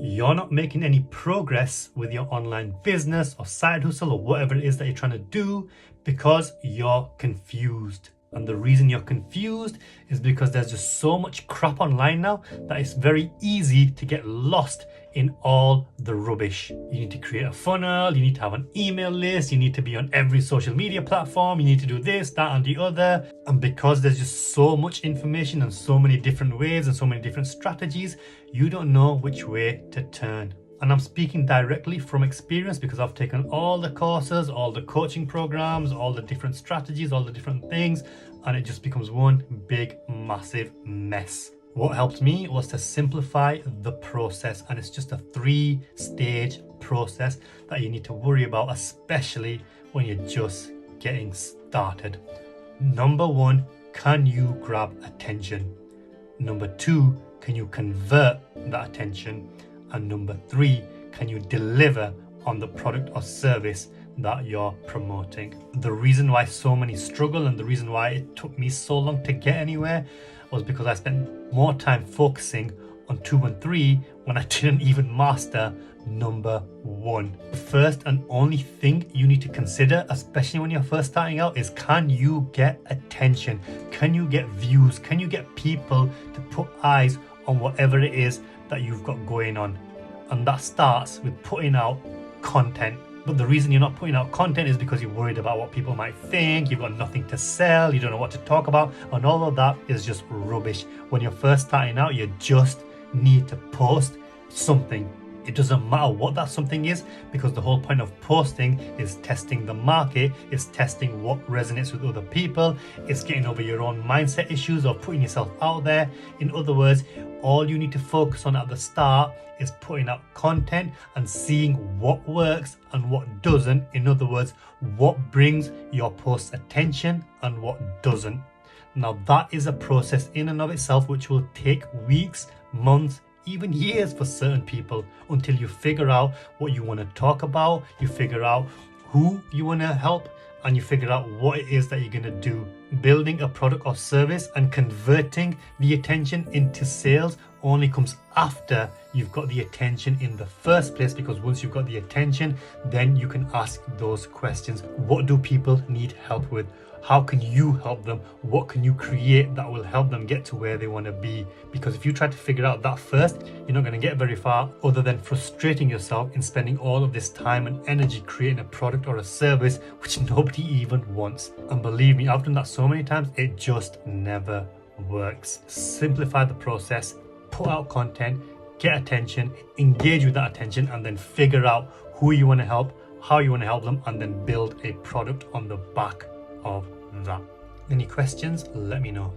you're not making any progress with your online business or side hustle or whatever it is that you're trying to do because you're confused. And the reason you're confused is because there's just so much crap online now that it's very easy to get lost in all the rubbish. You need to create a funnel, you need to have an email list, you need to be on every social media platform, you need to do this, that and the other. And because there's just so much information and so many different ways and so many different strategies, you don't know which way to turn. And I'm speaking directly from experience because I've taken all the courses, all the coaching programs, all the different strategies, all the different things, and it just becomes one big, massive mess. What helped me was to simplify the process, and it's just a 3-stage process that you need to worry about, especially when you're just getting started. Number 1, can you grab attention? Number 2, can you convert that attention? And number 3, can you deliver on the product or service that you're promoting? The reason why so many struggle and the reason why it took me so long to get anywhere was because I spent more time focusing on 2 and 3 when I didn't even master number 1. The first and only thing you need to consider, especially when you're first starting out, is can you get attention? Can you get views? Can you get people to put eyes on whatever it is that you've got going on? And that starts with putting out content. But the reason you're not putting out content is because you're worried about what people might think, you've got nothing to sell, you don't know what to talk about, and all of that is just rubbish. When you're first starting out, you just need to post something. It doesn't matter what that something is, because the whole point of posting is testing the market, it's testing what resonates with other people, it's getting over your own mindset issues of putting yourself out there. In other words, all you need to focus on at the start is putting out content and seeing what works and what doesn't. In other words, what brings your post attention and what doesn't. Now that is a process in and of itself which will take weeks, months, even years for certain people, until you figure out what you want to talk about, you figure out who you want to help, and you figure out what it is that you're going to do. Building a product or service and converting the attention into sales only comes after you've got the attention in the first place, because once you've got the attention, then you can ask those questions. What do people need help with? How can you help them? What can you create that will help them get to where they want to be? Because if you try to figure out that first, you're not going to get very far, other than frustrating yourself in spending all of this time and energy creating a product or a service which nobody even wants. And believe me, I've done that so many times, it just never works. Simplify the process, put out content, get attention, engage with that attention, and then figure out who you want to help, how you want to help them, and then build a product on the back of that. Any questions? Let me know.